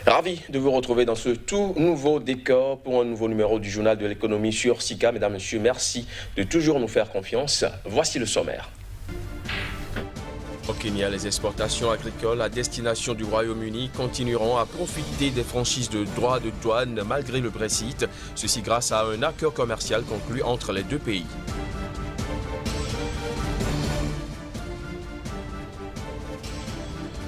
Ravi de vous retrouver dans ce tout nouveau décor pour un nouveau numéro du Journal de l'économie sur SICA. Mesdames, Messieurs, merci de toujours nous faire confiance. Voici le sommaire. Au Kenya, les exportations agricoles à destination du Royaume-Uni continueront à profiter des franchises de droits de douane malgré le Brexit. Ceci grâce à un accord commercial conclu entre les deux pays.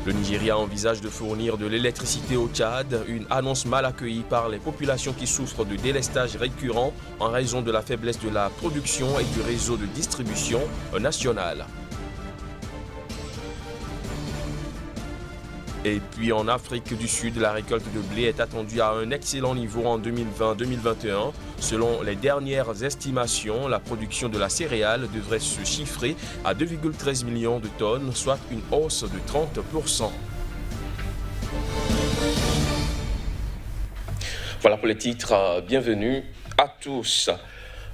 Le Nigeria envisage de fournir de l'électricité au Tchad, une annonce mal accueillie par les populations qui souffrent de délestage récurrent en raison de la faiblesse de la production et du réseau de distribution national. Et puis en Afrique du Sud, la récolte de blé est attendue à un excellent niveau en 2020-2021. Selon les dernières estimations, la production de la céréale devrait se chiffrer à 2,13 millions de tonnes, soit une hausse de 30%. Voilà pour les titres. Bienvenue à tous.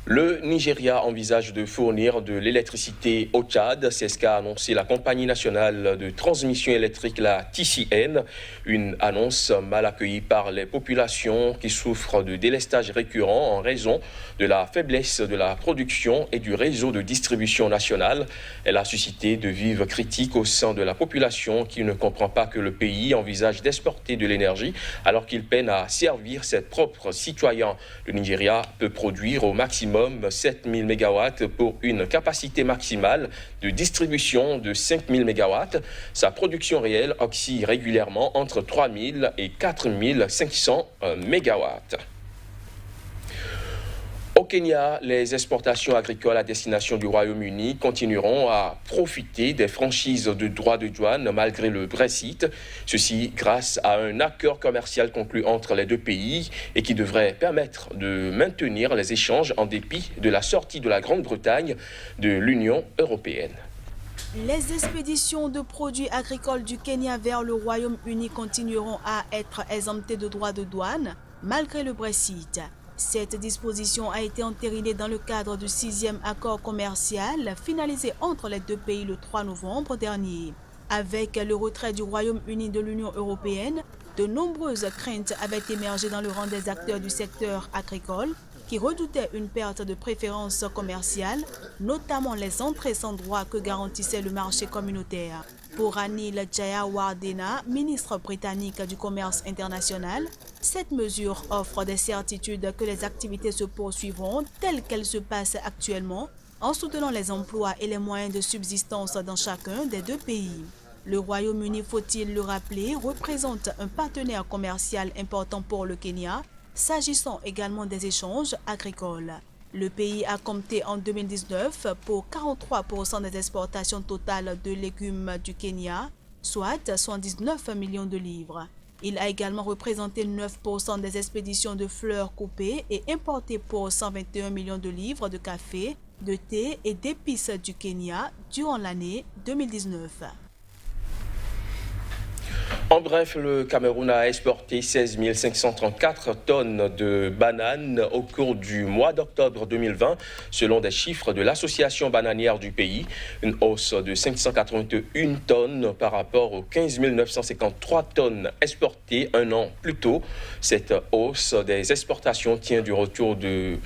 Le Nigeria envisage de fournir de l'électricité au Tchad. C'est ce qu'a annoncé la compagnie nationale de transmission électrique, la TCN. Une annonce mal accueillie par les populations qui souffrent de délestage récurrent en raison de la faiblesse de la production et du réseau de distribution nationale. Elle a suscité de vives critiques au sein de la population qui ne comprend pas que le pays envisage d'exporter de l'énergie alors qu'il peine à servir ses propres citoyens. Le Nigeria peut produire au maximum 7000 MW pour une capacité maximale de distribution de 5000 MW. Sa production réelle oscille régulièrement entre 3000 et 4500 MW. Au Kenya, les exportations agricoles à destination du Royaume-Uni continueront à profiter des franchises de droits de douane malgré le Brexit. Ceci grâce à un accord commercial conclu entre les deux pays et qui devrait permettre de maintenir les échanges en dépit de la sortie de la Grande-Bretagne de l'Union européenne. Les expéditions de produits agricoles du Kenya vers le Royaume-Uni continueront à être exemptées de droits de douane malgré le Brexit. Cette disposition a été entérinée dans le cadre du 6e accord commercial finalisé entre les deux pays le 3 novembre dernier. Avec le retrait du Royaume-Uni de l'Union européenne, de nombreuses craintes avaient émergé dans le rang des acteurs du secteur agricole qui redoutaient une perte de préférence commerciale, notamment les entrées sans droit que garantissait le marché communautaire. Pour Anil Jayawardena, ministre britannique du commerce international, cette mesure offre des certitudes que les activités se poursuivront telles qu'elles se passent actuellement, en soutenant les emplois et les moyens de subsistance dans chacun des deux pays. Le Royaume-Uni, faut-il le rappeler, représente un partenaire commercial important pour le Kenya, s'agissant également des échanges agricoles. Le pays a compté en 2019 pour 43% des exportations totales de légumes du Kenya, soit 119 millions de livres. Il a également représenté 9% des expéditions de fleurs coupées et importé pour 121 millions de livres de café, de thé et d'épices du Kenya durant l'année 2019. En bref, le Cameroun a exporté 16 534 tonnes de bananes au cours du mois d'octobre 2020, selon des chiffres de l'association bananière du pays, une hausse de 581 tonnes par rapport aux 15 953 tonnes exportées un an plus tôt. Cette hausse des exportations tient du retour de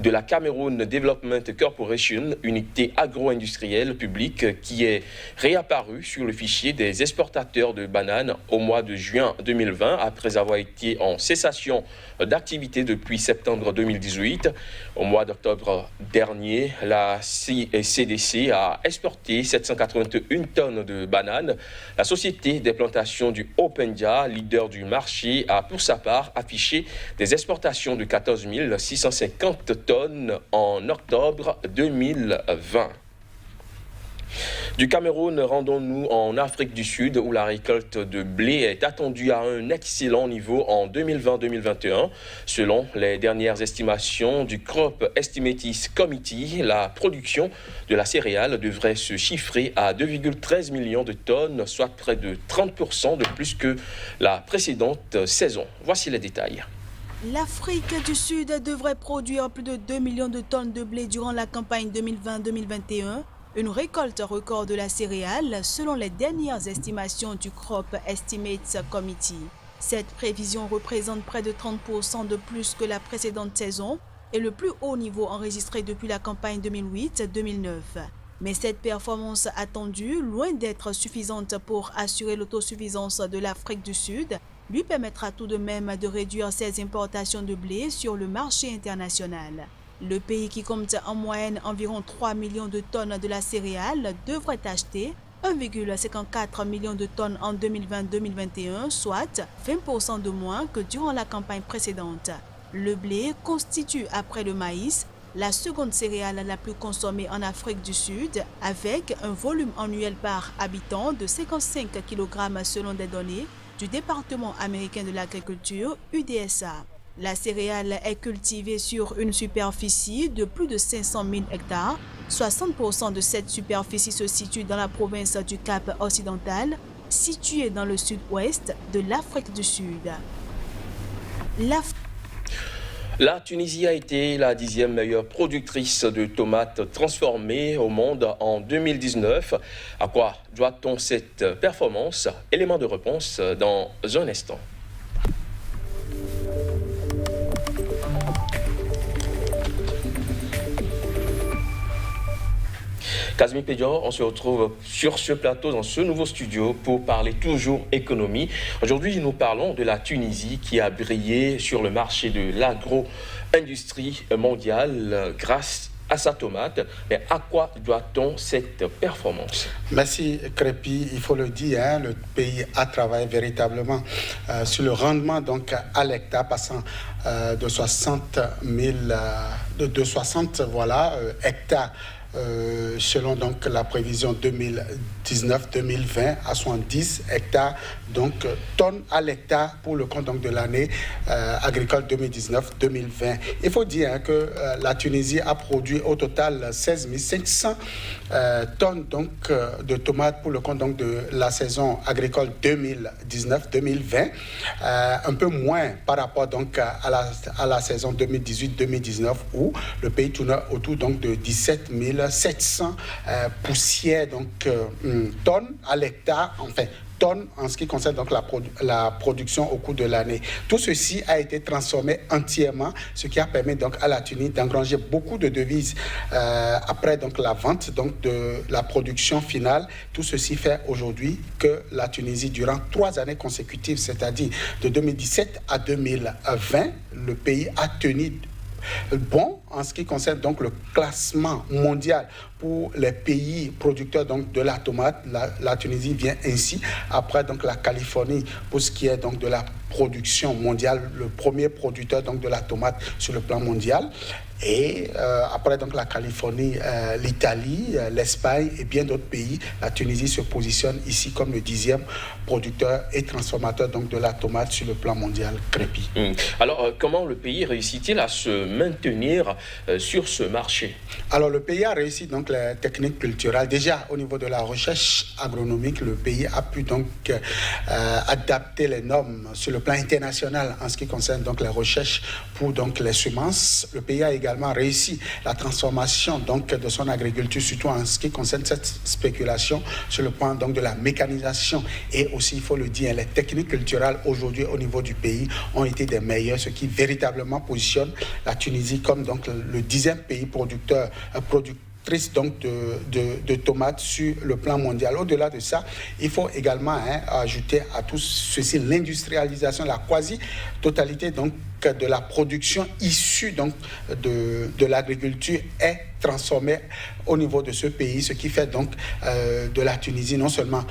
la Cameroun Development Corporation, unité agro-industrielle publique qui est réapparue sur le fichier des exportateurs de bananes au mois de juin 2020 après avoir été en cessation d'activité depuis septembre 2018. Au mois d'octobre dernier, la CDC a exporté 781 tonnes de bananes. La société des plantations du Haut-Penja, leader du marché, a pour sa part affiché des exportations de 14 650 tonnes en octobre 2020. Du Cameroun, rendons-nous en Afrique du Sud où la récolte de blé est attendue à un excellent niveau en 2020-2021. Selon les dernières estimations du Crop Estimates Committee, la production de la céréale devrait se chiffrer à 2,13 millions de tonnes, soit près de 30% de plus que la précédente saison. Voici les détails. L'Afrique du Sud devrait produire plus de 2 millions de tonnes de blé durant la campagne 2020-2021. une récolte record de la céréale selon les dernières estimations du Crop Estimates Committee. Cette prévision représente près de 30% de plus que la précédente saison et le plus haut niveau enregistré depuis la campagne 2008-2009. Mais cette performance attendue, loin d'être suffisante pour assurer l'autosuffisance de l'Afrique du Sud, lui permettra tout de même de réduire ses importations de blé sur le marché international. Le pays qui compte en moyenne environ 3 millions de tonnes de la céréale devrait acheter 1,54 million de tonnes en 2020-2021, soit 20% de moins que durant la campagne précédente. Le blé constitue, après le maïs, la seconde céréale la plus consommée en Afrique du Sud, avec un volume annuel par habitant de 55 kg selon des données du département américain de l'agriculture, UDSA. La céréale est cultivée sur une superficie de plus de 500 000 hectares. 60% de cette superficie se situe dans la province du Cap occidental, située dans le sud-ouest de l'Afrique du Sud. La Tunisie a été la 10e meilleure productrice de tomates transformées au monde en 2019. À quoi doit-on cette performance? Élément de réponse dans un instant. Kazmi Pédior, on se retrouve sur ce plateau, dans ce nouveau studio, pour parler toujours économie. Aujourd'hui, nous parlons de la Tunisie qui a brillé sur le marché de l'agro-industrie mondiale grâce à sa tomate. Mais à quoi doit-on cette performance? Merci Crépi, il faut le dire, le pays a travaillé véritablement sur le rendement donc à l'hectare, passant de 60 hectares selon donc la prévision 2019-2020 à 70 hectares, donc tonnes à l'hectare pour le compte donc de l'année agricole 2019-2020. Il faut dire que la Tunisie a produit au total 16 500 tonnes donc de tomates pour le compte donc de la saison agricole 2019-2020, un peu moins par rapport donc à la saison 2018-2019 où le pays tournait autour donc de 17 700 poussières donc tonnes à l'hectare, enfin tonnes en ce qui concerne donc la production au cours de l'année. Tout ceci a été transformé entièrement, ce qui a permis donc à la Tunisie d'engranger beaucoup de devises après donc la vente donc de la production finale. Tout ceci fait aujourd'hui que la Tunisie, durant 3 années consécutives, c'est-à-dire de 2017 à 2020, le pays a tenu bon en ce qui concerne donc le classement mondial pour les pays producteurs donc de la tomate. La Tunisie vient ainsi après donc la Californie pour ce qui est donc de la production mondiale, le premier producteur donc de la tomate sur le plan mondial. Et après donc la Californie, l'Italie, l'Espagne et bien d'autres pays, la Tunisie se positionne ici comme le 10e producteur et transformateur donc de la tomate sur le plan mondial. Crépi. Alors comment le pays réussit-il à se maintenir sur ce marché? Alors le pays a réussi donc les techniques culturelles. Déjà au niveau de la recherche agronomique, le pays a pu donc adapter les normes sur le plan international en ce qui concerne donc les recherches pour donc les semences. Le pays a également réussi la transformation donc de son agriculture, surtout en ce qui concerne cette spéculation sur le plan donc de la mécanisation, et aussi il faut le dire, les techniques culturelles aujourd'hui au niveau du pays ont été des meilleures, ce qui véritablement positionne la Tunisie comme donc le 10e pays producteur donc de tomates sur le plan mondial. Au-delà de ça, il faut également ajouter à tout ceci l'industrialisation, la quasi-totalité donc de la production issue donc de l'agriculture est transformée au niveau de ce pays, ce qui fait donc de la Tunisie non seulement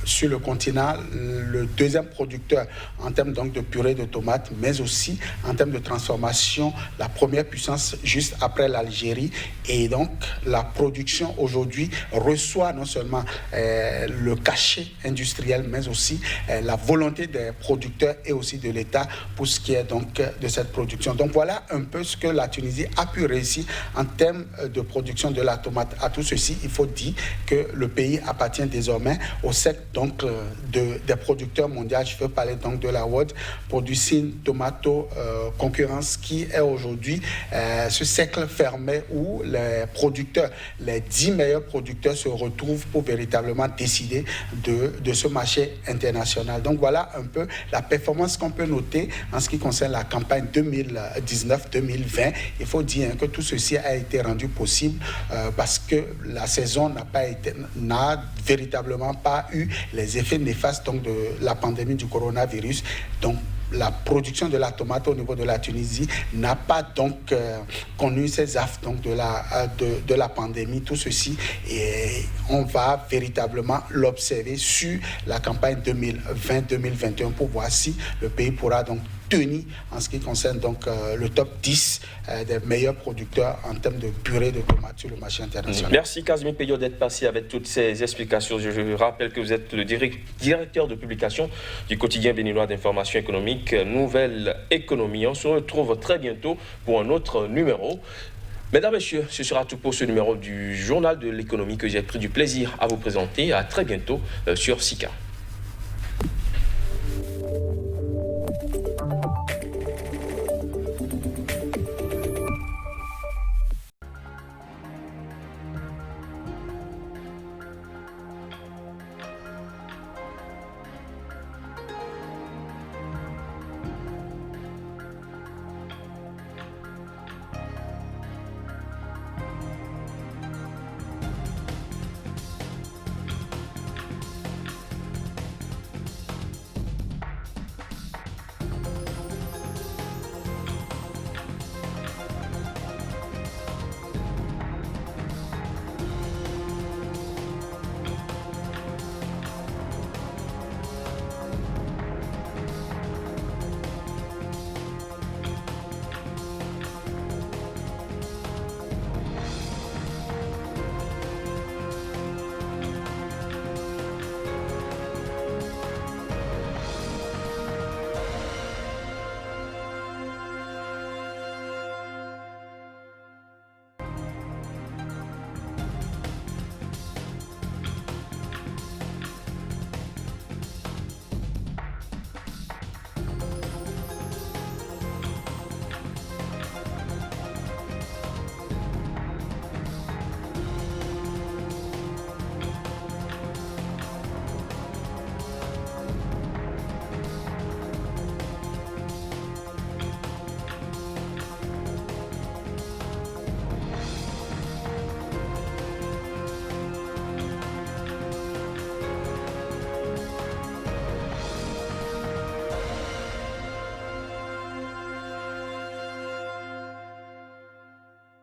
sur le continent le 2e producteur en termes donc de purée de tomates, mais aussi en termes de transformation la première puissance juste après l'Algérie. Et donc la production aujourd'hui reçoit non seulement le cachet industriel, mais aussi la volonté des producteurs et aussi de l'État pour ce qui est donc de cette production. Donc voilà un peu ce que la Tunisie a pu réussir en termes de production de la tomate. À tout ceci, il faut dire que le pays appartient désormais au cercle donc des producteurs mondiaux. Je veux parler donc de la World Producing Tomato Concurrence, qui est aujourd'hui ce cercle fermé où les producteurs, les 10 meilleurs producteurs se retrouvent pour véritablement décider de ce marché international. Donc voilà un peu la performance qu'on peut noter en ce qui concerne la campagne 2019-2020. Il faut dire que tout ceci a été rendu possible parce que la saison n'a véritablement pas eu les effets néfastes donc, de la pandémie du coronavirus. Donc la production de la tomate au niveau de la Tunisie n'a pas donc connu ces affres donc, de la pandémie. Tout ceci, et on va véritablement l'observer sur la campagne 2020-2021 pour voir si le pays pourra donc tenir en ce qui concerne donc le top 10 des meilleurs producteurs en termes de purée de tomates sur le marché international. Merci Casimir Peyo d'être passé avec toutes ces explications. Je rappelle que vous êtes le directeur de publication du quotidien béninois d'information économique Nouvelle Économie. On se retrouve très bientôt pour un autre numéro. Mesdames, Messieurs, ce sera tout pour ce numéro du Journal de l'économie que j'ai pris du plaisir à vous présenter. À très bientôt sur Sika.